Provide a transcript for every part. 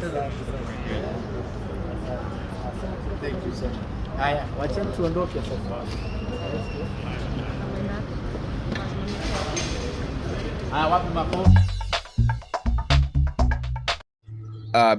Thank you so much. Haya, wacha tuondoke sasa. Wapi mapo?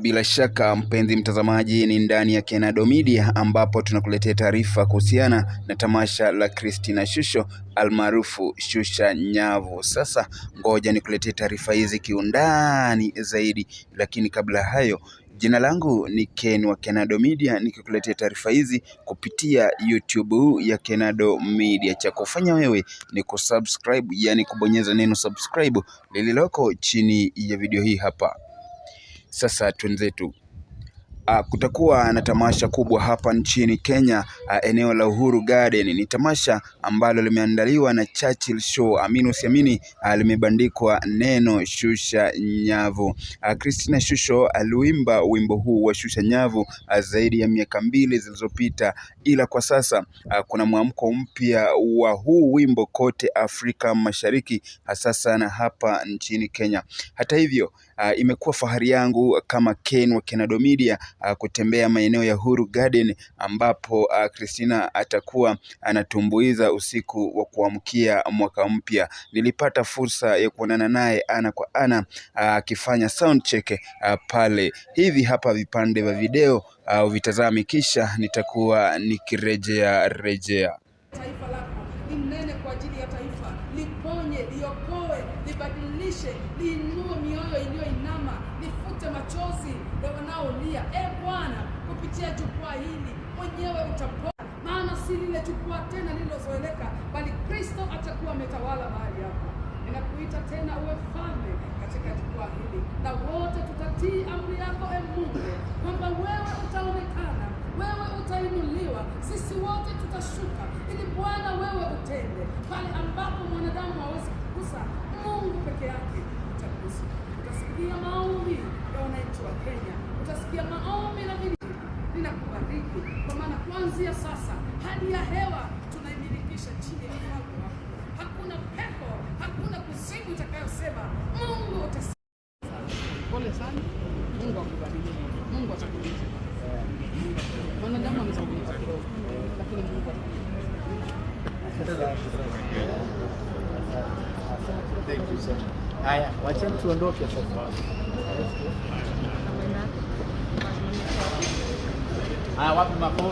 Bila shaka mpenzi mtazamaji, ni ndani ya Kenado Media ambapo tunakuletea taarifa kuhusiana na tamasha la Christina Shusho almaarufu Shusha Nyavu. Sasa ngoja nikuletee taarifa hizi kiundani zaidi, lakini kabla hayo, jina langu ni Ken wa Kenado Media, nikikuletea taarifa hizi kupitia YouTube ya Kenado Media. Cha kufanya wewe ni kusubscribe, yani kubonyeza neno subscribe lililoko chini ya video hii hapa. Sasa twenzetu. Kutakuwa na tamasha kubwa hapa nchini Kenya, eneo la Uhuru Garden. Ni tamasha ambalo limeandaliwa na Churchill show, amini usiamini, limebandikwa neno Shusha Nyavu. Christina Shusho aliimba wimbo huu wa Shusha Nyavu zaidi ya miaka 2 zilizopita, ila kwa sasa kuna mwamko mpya wa huu wimbo kote Afrika Mashariki, hasa sana hapa nchini Kenya. Hata hivyo, imekuwa fahari yangu kama Ken wa Kenado Media kutembea maeneo ya Uhuru Garden, ambapo Christina atakuwa anatumbuiza usiku wa kuamkia mwaka mpya. Nilipata fursa ya kuonana naye ana kwa ana akifanya sound check pale. Hivi hapa vipande vya video vitazame, kisha nitakuwa nikirejea. Taifa lako linene kwa ajili ya taifa, liponye, liokoe, libadilishe, liinue mioyo iliyoinama, lifute machozi ya wanaolia. Bwana, kupitia jukwaa hili mwenyewe utapona, maana si lile jukwaa tena lililozoeleka, bali Kristo atakuwa ametawala mahali hapo. Ninakuita tena uwe mfalme katika jukwaa hili, na wote tutatii amri yako Mungu, kwamba wewe utaonekana, wewe utainuliwa, sisi wote tutashuka, ili Bwana wewe utende pale ambapo mwanadamu hawezi kugusa. Mungu peke yake utagusa. Utasikia maombi ya wananchi wa Kenya, utasikia maombi na vijiji. Ninakubariki kwa maana kuanzia sasa hali ya hewa tunaimilikisha chini ya mkono wako. Hakuna pepo, hakuna kuzimu itakayosema. Mungu utasema. Pole sana. Mungu akubariki. Mungu atakulinda. Mwanadamu ameshakulipa kidogo, lakini Mungu atakulinda. Thank you so much. Haya, wacha tuondoke sasa. Wapi mapo?